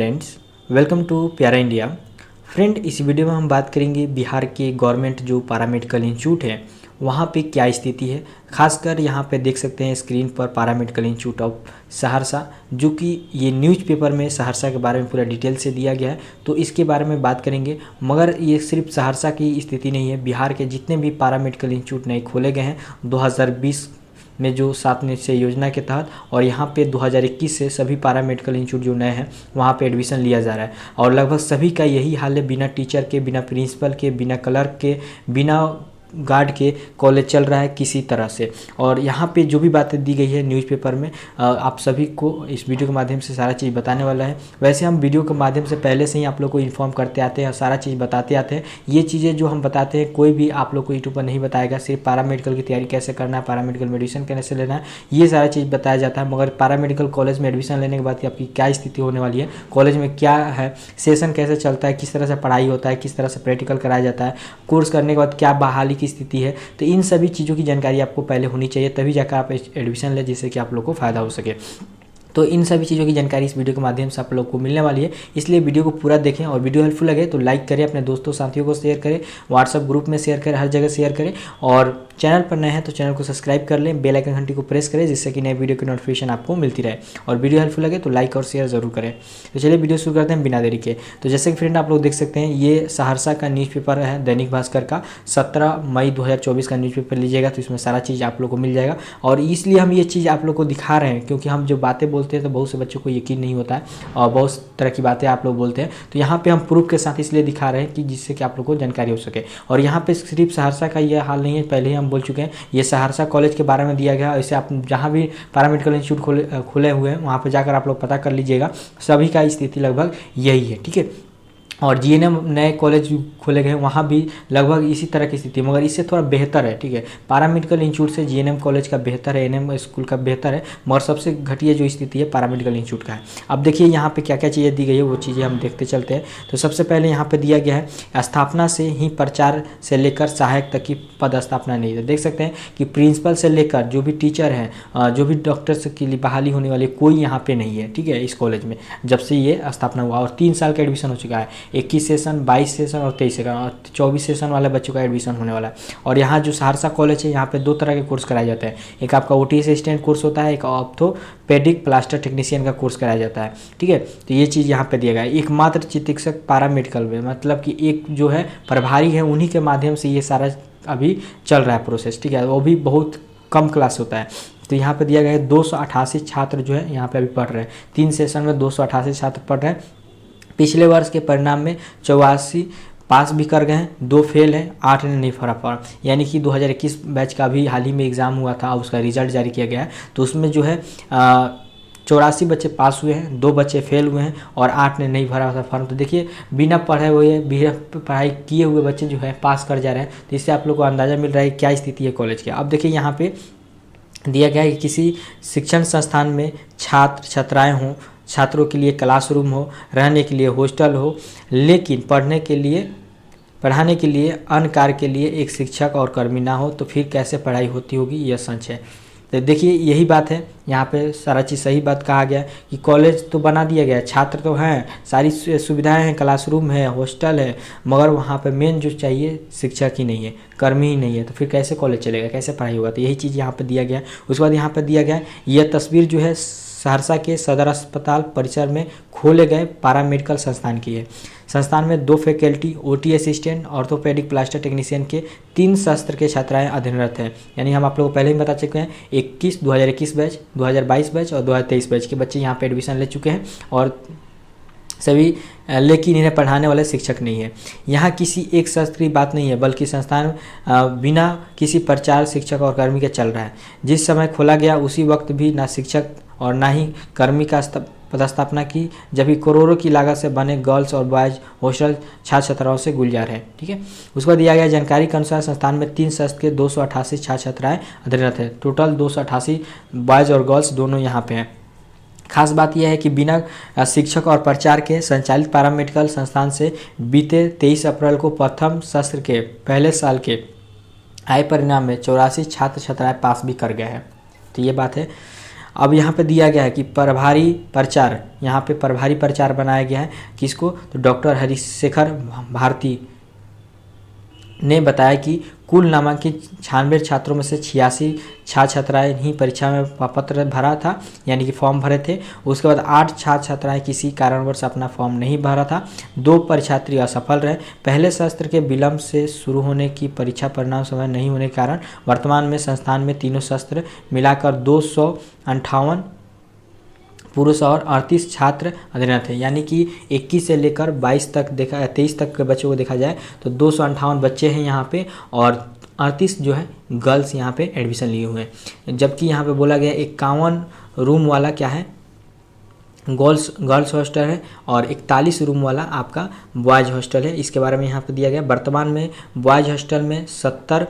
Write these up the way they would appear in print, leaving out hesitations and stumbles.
Friends, welcome to प्यारा India. Friend, इस video में हम बात करेंगे बिहार के गवर्नमेंट जो पैरामेडिकल इंस्टीट्यूट है वहाँ पे क्या स्थिति है। खासकर यहाँ पे देख सकते हैं स्क्रीन पर पैरामेडिकल इंस्टीट्यूट ऑफ सहरसा, जो कि ये न्यूज़पेपर में सहरसा के बारे में पूरा डिटेल से दिया गया है, तो इसके बारे में बात करेंगे। मगर ये सिर्फ सहरसा की स्थिति नहीं है, बिहार के जितने भी पैरामेडिकल इंस्टीट्यूट नए खोले गए हैं 2020 में जो 7 निश्चय योजना के तहत, और यहाँ पे 2021 से सभी पैरामेडिकल इंस्टीट्यूट जो नए हैं वहाँ पे एडमिशन लिया जा रहा है। और लगभग सभी का यही हाल है, बिना टीचर के, बिना प्रिंसिपल के, बिना क्लर्क के, बिना गार्ड के कॉलेज चल रहा है किसी तरह से। और यहाँ पे जो भी बातें दी गई है न्यूज़पेपर में, आप सभी को इस वीडियो के माध्यम से सारा चीज़ बताने वाला है। वैसे हम वीडियो के माध्यम से पहले से ही आप लोग को इन्फॉर्म करते आते हैं और सारा चीज़ बताते आते हैं। ये चीज़ें जो हम बताते हैं कोई भी आप लोग को यूट्यूब पर नहीं बताएगा। सिर्फ पैरामेडिकल की तैयारी कैसे करना है, पैरामेडिकल मेडिसिन कैसे लेना है, ये सारा चीज़ बताया जाता है। मगर पैरामेडिकल कॉलेज में एडमिशन लेने के बाद आपकी क्या स्थिति होने वाली है, कॉलेज में क्या है, सेशन कैसे चलता है, किस तरह से पढ़ाई होता है, किस तरह से प्रैक्टिकल कराया जाता है, कोर्स करने के बाद क्या बहाली की स्थिति है, तो इन सभी चीज़ों की जानकारी आपको पहले होनी चाहिए, तभी जाकर आप एडमिशन लें, जिससे कि आप लोग को फ़ायदा हो सके। तो इन सभी चीज़ों की जानकारी इस वीडियो के माध्यम से आप लोग को मिलने वाली है, इसलिए वीडियो को पूरा देखें। और वीडियो हेल्पफुल लगे तो लाइक करें, अपने दोस्तों साथियों को शेयर करें, व्हाट्सएप ग्रुप में शेयर करें, हर जगह शेयर करें। और चैनल पर नए हैं तो चैनल को सब्सक्राइब कर लें, बेल आइकन घंटी को प्रेस करें, जिससे कि नए वीडियो की नोटिफिकेशन आपको मिलती रहे। और वीडियो हेल्पफुल लगे तो लाइक और शेयर जरूर करें। तो चलिए वीडियो शुरू करते हैं बिना देरी के। तो जैसे कि फ्रेंड आप लोग देख सकते हैं, ये सहरसा का न्यूज़पेपर है, दैनिक भास्कर का 17 मई 2024 का न्यूज़पेपर लीजिएगा तो इसमें सारा चीज़ आप लोग को मिल जाएगा। और इसलिए हम ये चीज़ आप लोग को दिखा रहे हैं क्योंकि हम जो बातें बोलते हैं तो बहुत से बच्चों को यकीन नहीं होता है और बहुत तरह की बातें आप लोग बोलते हैं। तो यहाँ पे हम प्रूफ के साथ इसलिए दिखा रहे हैं कि जिससे कि आप लोग को जानकारी हो सके। और यहाँ पे सिर्फ सहरसा का ये हाल नहीं है, पहले ही हम बोल चुके हैं, ये सहरसा कॉलेज के बारे में दिया गया। ऐसे आप जहाँ भी पैरामेडिकल इंस्टीट्यूट खुले हुए हैं वहाँ पर जाकर आप लोग पता कर लीजिएगा, सभी का स्थिति लगभग यही है, ठीक है। और जीएनएम नए कॉलेज खोले गए वहाँ भी लगभग इसी तरह की स्थिति, मगर इससे थोड़ा बेहतर है, ठीक है। पैरामेडिकल इंस्टीट्यूट से जीएनएम कॉलेज का बेहतर है, एनएम स्कूल का बेहतर है, मगर सबसे घटिया जो स्थिति है पैरामेडिकल इंस्टीट्यूट का है। अब देखिए यहाँ पे क्या क्या चीज़ें दी गई है, वो चीज़ें हम देखते चलते हैं। तो सबसे पहले यहाँ पे दिया गया है, स्थापना से ही प्रचार से लेकर सहायक तक की पद स्थापना नहीं है। देख सकते हैं कि प्रिंसिपल से लेकर जो भी टीचर हैं, जो भी डॉक्टर्स के लिए बहाली होने वाली, कोई यहाँ पे नहीं है, ठीक है, इस कॉलेज में जब से ये स्थापना हुआ। और 3 साल का एडमिशन हो चुका है, 21 सेशन, 22 सेशन और 23 सेशन, और 24 सेशन वाले बच्चों का एडमिशन होने वाला है। और यहाँ जो सहरसा कॉलेज है, यहाँ पे 2 तरह के कोर्स कराए जाते हैं। एक आपका ओटी असिस्टेंट कोर्स होता है, एक ऑर्थोपेडिक प्लास्टर टेक्नीशियन का कोर्स कराया जाता है, ठीक है। तो ये चीज़ यहाँ पे दिया गया है। एकमात्र चिकित्सक पैरामेडिकल में, मतलब कि एक जो है प्रभारी है, उन्हीं के माध्यम से ये सारा अभी चल रहा है प्रोसेस, ठीक है। वो भी बहुत कम क्लास होता है। तो यहाँ पे दिया गया है 288 छात्र जो है यहाँ पे अभी पढ़ रहे हैं, 3 सेशन में 288 छात्र पढ़ रहे हैं। पिछले वर्ष के परिणाम में 84 पास भी कर गए हैं, 2 फेल हैं, 8 ने नहीं भरा फॉर्म। यानी कि 2021 बैच का भी हाल ही में एग्ज़ाम हुआ था, उसका रिजल्ट जारी किया गया है। तो उसमें जो है 84 बच्चे पास हुए हैं, 2 बच्चे फेल हुए हैं और 8 ने नहीं भरा था फॉर्म। तो देखिए बिना पढ़े हुए, बिना पढ़ाई किए हुए बच्चे जो है पास कर जा रहे हैं। तो इससे आप लोग को अंदाज़ा मिल रहा है क्या स्थिति है कॉलेज की। अब देखिए यहाँ पे दिया गया है कि किसी शिक्षण संस्थान में छात्र छात्राएँ हों, छात्रों के लिए क्लासरूम हो, रहने के लिए हॉस्टल हो, लेकिन पढ़ाने के लिए अन्य कार्य के लिए एक शिक्षक और कर्मी ना हो, तो फिर कैसे पढ़ाई होती होगी, यह संशय है। तो देखिए यही बात है, यहाँ पे सारा चीज़ सही बात कहा गया कि कॉलेज तो बना दिया गया है, छात्र तो हैं, सारी सुविधाएं हैं, क्लासरूम है, हॉस्टल है, मगर वहाँ पे मेन जो चाहिए शिक्षक ही नहीं है, कर्मी ही नहीं है, तो फिर कैसे कॉलेज चलेगा, कैसे पढ़ाई होगा। तो यही चीज़ यहाँ पे दिया गया है। उसके बाद यहाँ पे दिया गया है, यह तस्वीर जो है सहरसा के सदर अस्पताल परिसर में खोले गए पैरामेडिकल संस्थान की है। संस्थान में 2 faculty, OT assistant, orthopaedic plaster technician के 3 शास्त्र के छात्राएं अध्ययनरत हैं। यानी हम आप लोगों को पहले ही बता चुके हैं, 2021 बैच, 2022 बैच और 2023 बैच के बच्चे यहाँ पे एडमिशन ले चुके हैं और सभी, लेकिन इन्हें पढ़ाने वाले शिक्षक नहीं है। यहाँ किसी एक शास्त्र की बात नहीं है, बल्कि संस्थान बिना किसी प्रचार शिक्षक और कर्मी के चल रहा है। जिस समय खोला गया उसी वक्त भी ना शिक्षक और ना ही कर्मी का पदस्थापना की, जबकि करोड़ों की लागत से बने गर्ल्स और बॉयज हॉस्टल छात्र छात्राओं से गुलजार है, ठीक है। उसको दिया गया जानकारी के अनुसार संस्थान में 3 शास्त्र के 288 छात्र छात्राएँ अध्ययनरत है। टोटल 288 बॉयज़ और गर्ल्स दोनों यहाँ पे हैं। खास बात यह है कि बिना शिक्षक और प्रचार के संचालित पैरामेडिकल संस्थान से बीते 23 अप्रैल को प्रथम सत्र के पहले साल के आय परिणाम में 84 छात्र छात्राएँ पास भी कर गए हैं। तो ये बात है। अब यहाँ पे दिया गया है कि प्रभारी प्रचार, यहाँ पे प्रभारी प्रचार बनाया गया है किसको, तो डॉक्टर हरिशेखर भारती ने बताया कि कुल नामांकित 96 छात्रों में से 86 छात्र छात्राएँ ही परीक्षा में पत्र भरा था, यानी कि फॉर्म भरे थे। उसके बाद 8 छात्र छात्राएँ किसी कारणवश अपना फॉर्म नहीं भरा था। 2 परीक्षार्थी असफल रहे। पहले सत्र के विलंब से शुरू होने की परीक्षा परिणाम समय नहीं होने के कारण वर्तमान में संस्थान में तीनों सत्र मिलाकर 258 पुरुष और 38 छात्र अध्ययनरत थे, यानी कि 21 से लेकर 22 तक 23 तक के बच्चों को देखा जाए तो 258 बच्चे हैं यहाँ पे, और 38 जो है गर्ल्स यहाँ पे एडमिशन लिए हुए हैं। जबकि यहाँ पे बोला गया 51 रूम वाला क्या है, गर्ल्स हॉस्टल है, और 41 रूम वाला आपका बॉयज़ हॉस्टल है। इसके बारे में यहाँ पे दिया गया। वर्तमान में बॉयज़ हॉस्टल में 70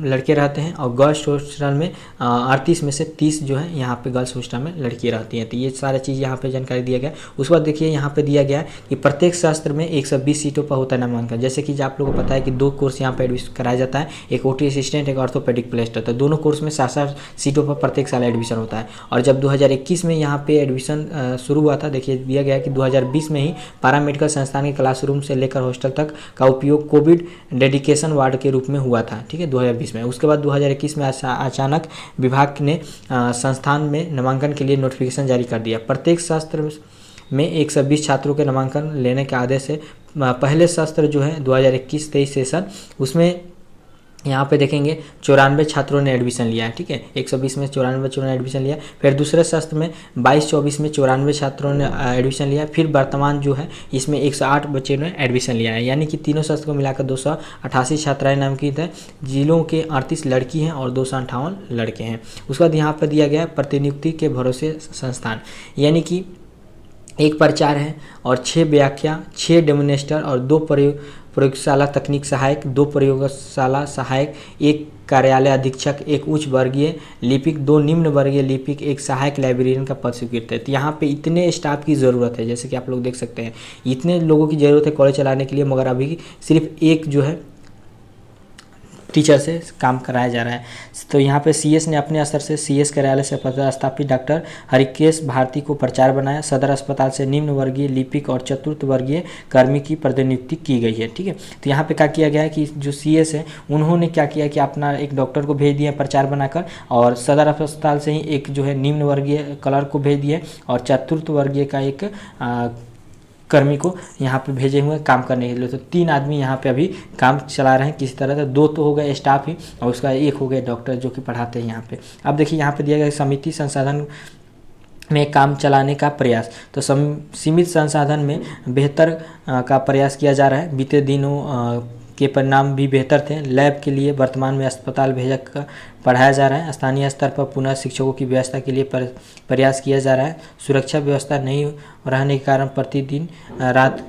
लड़के रहते हैं और गर्ल्स हॉस्टल में 38 में से 30 जो है यहाँ पे गर्ल्स हॉस्टल में लड़की रहती हैं। तो ये सारा चीज़ यहाँ पे जानकारी दिया गया। उसके बाद देखिए यहाँ पे दिया गया है कि प्रत्येक शास्त्र में 120 सीटों पर होता है नामांकन। जैसे कि आप लोगों को पता है कि 2 कोर्स यहाँ पे एडमिशन कराया जाता है, एक ओटी असिस्टेंट, एक ऑर्थोपेडिक प्लास्टर। तो दोनों कोर्स में 60 सीटों पर प्रत्येक साल एडमिशन होता है। और जब 2021 में यहाँ पे एडमिशन शुरू हुआ था, देखिए दिया गया कि 2020 में ही पैरामेडिकल संस्थान के क्लासरूम से लेकर हॉस्टल तक का उपयोग कोविड डेडिकेशन वार्ड के रूप में हुआ था, ठीक है, 2020 में। उसके बाद 2021 में अचानक विभाग ने संस्थान में नामांकन के लिए नोटिफिकेशन जारी कर दिया। प्रत्येक शास्त्र में 120 छात्रों के नामांकन लेने के आदेश है। पहले शास्त्र जो है 2021-23 सेशन, उसमें यहाँ पे देखेंगे 94 छात्रों ने एडमिशन लिया है, ठीक है, 120 में 94 बच्चों ने एडमिशन लिया। फिर दूसरे शास्त्र में 22-24 में 94 छात्रों ने एडमिशन लिया। फिर वर्तमान जो है इसमें 108 बच्चों ने एडमिशन लिया है, यानी कि तीनों शास्त्र को मिलाकर 288 छात्राएँ नामांकित हैं। जिलों के 38 लड़की हैं और 258 लड़के हैं। उसके बाद यहाँ पर दिया गया है प्रतिनियुक्ति के भरोसे संस्थान, यानी कि 1 प्रचार है और 6 व्याख्या, 6 डेमोनेस्टर और 2 प्रयोगशाला तकनीक सहायक, 2 प्रयोगशाला सहायक, 1 कार्यालय अधीक्षक, 1 उच्च वर्गीय लिपिक, 2 निम्न वर्गीय लिपिक, 1 सहायक लाइब्रेरियन का पद स्वीकृत है। तो यहाँ पे इतने स्टाफ की ज़रूरत है, जैसे कि आप लोग देख सकते हैं इतने लोगों की ज़रूरत है कॉलेज चलाने के लिए, मगर अभी सिर्फ 1 जो है टीचर से काम कराया जा रहा है। तो यहाँ पे सीएस ने अपने स्तर से सीएस कार्यालय से पदस्थापित डॉक्टर हरिकेश भारती को प्रचार बनाया। सदर अस्पताल से निम्न वर्गीय लिपिक और चतुर्थ वर्गीय कर्मी की प्रतिनियुक्ति की गई है, ठीक है। तो यहाँ पे क्या किया गया है कि जो सीएस है उन्होंने क्या किया कि अपना एक डॉक्टर को भेज दिया प्रचार बनाकर, और सदर अस्पताल से ही एक जो है निम्न वर्गीय क्लर्क को भेज दिया, और चतुर्थ वर्गीय का एक कर्मी को यहाँ पे भेजे हुए काम करने के लिए। तो 3 आदमी यहाँ पे अभी काम चला रहे हैं किसी तरह से। 2 तो हो गए स्टाफ ही, और उसका 1 हो गए डॉक्टर जो कि पढ़ाते हैं यहाँ पे। अब देखिए यहाँ पे दिया गया समिति संसाधन में काम चलाने का प्रयास। तो सीमित संसाधन में बेहतर का प्रयास किया जा रहा है। बीते दिनों के परिणाम भी बेहतर थे। लैब के लिए वर्तमान में अस्पताल भेजा कर पढ़ाया जा रहा है। स्थानीय स्तर पर पुनः शिक्षकों की व्यवस्था के लिए प्रयास किया जा रहा है। सुरक्षा व्यवस्था नहीं रहने के कारण प्रतिदिन रात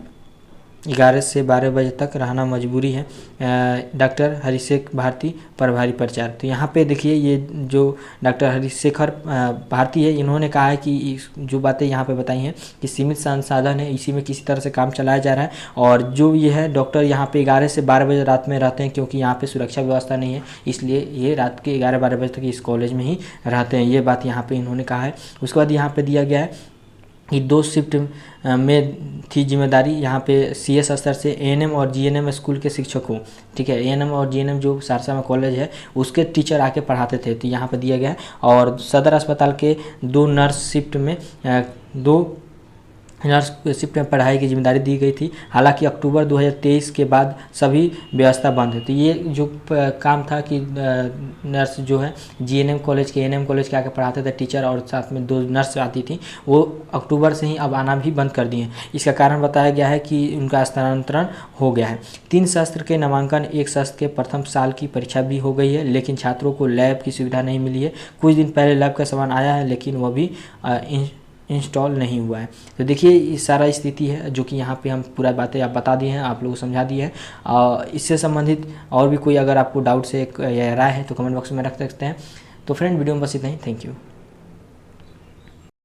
11 से 12 बजे तक रहना मजबूरी है। डॉक्टर हरिशेखर भारती प्रभारी प्रचार। तो यहाँ पे देखिए ये जो डॉक्टर हरिशेखर भारती है, इन्होंने कहा है कि जो बातें यहाँ पे बताई हैं कि सीमित संसाधन है, इसी में किसी तरह से काम चलाया जा रहा है। और जो ये है डॉक्टर यहाँ पे 11 से 12 बजे रात में रहते हैं, क्योंकि यहाँ पे सुरक्षा व्यवस्था नहीं है, इसलिए ये रात के 11-12 बजे तक इस कॉलेज में ही रहते हैं। ये बात यहाँ पर इन्होंने कहा है। उसके बाद यहाँ पर दिया गया है कि 2 शिफ्ट में थी जिम्मेदारी यहाँ पे सीएस स्तर से एएनएम और जीएनएम स्कूल के शिक्षकों, ठीक है, एएनएम और जीएनएम जो सहरसा में कॉलेज है उसके टीचर आके पढ़ाते थे। तो यहाँ पे दिया गया है। और सदर अस्पताल के 2 नर्स शिफ्ट में 2 नर्स शिफ्ट में पढ़ाई की जिम्मेदारी दी गई थी। हालांकि अक्टूबर 2023 के बाद सभी व्यवस्था बंद है। तो ये जो काम था कि नर्स जो है जीएनएम कॉलेज के एएनएम कॉलेज के आके पढ़ाते थे टीचर, और साथ में 2 नर्स आती थी, वो अक्टूबर से ही अब आना भी बंद कर दिए हैं। इसका कारण बताया गया है कि उनका स्थानांतरण हो गया है। 3 शास्त्र के नामांकन, 1 शास्त्र के प्रथम साल की परीक्षा भी हो गई है, लेकिन छात्रों को लैब की सुविधा नहीं मिली है। कुछ दिन पहले लैब का सामान आया है, लेकिन वह भी इंस्टॉल नहीं हुआ है। तो देखिए ये सारा स्थिति है जो कि यहाँ पे हम पूरा बातें आप बता दिए हैं, आप लोगों को समझा दिए हैं। इससे संबंधित और भी कोई अगर आपको डाउट से या राय है तो कमेंट बॉक्स में रख सकते हैं। तो फ्रेंड वीडियो में बस इतना ही। Thank you.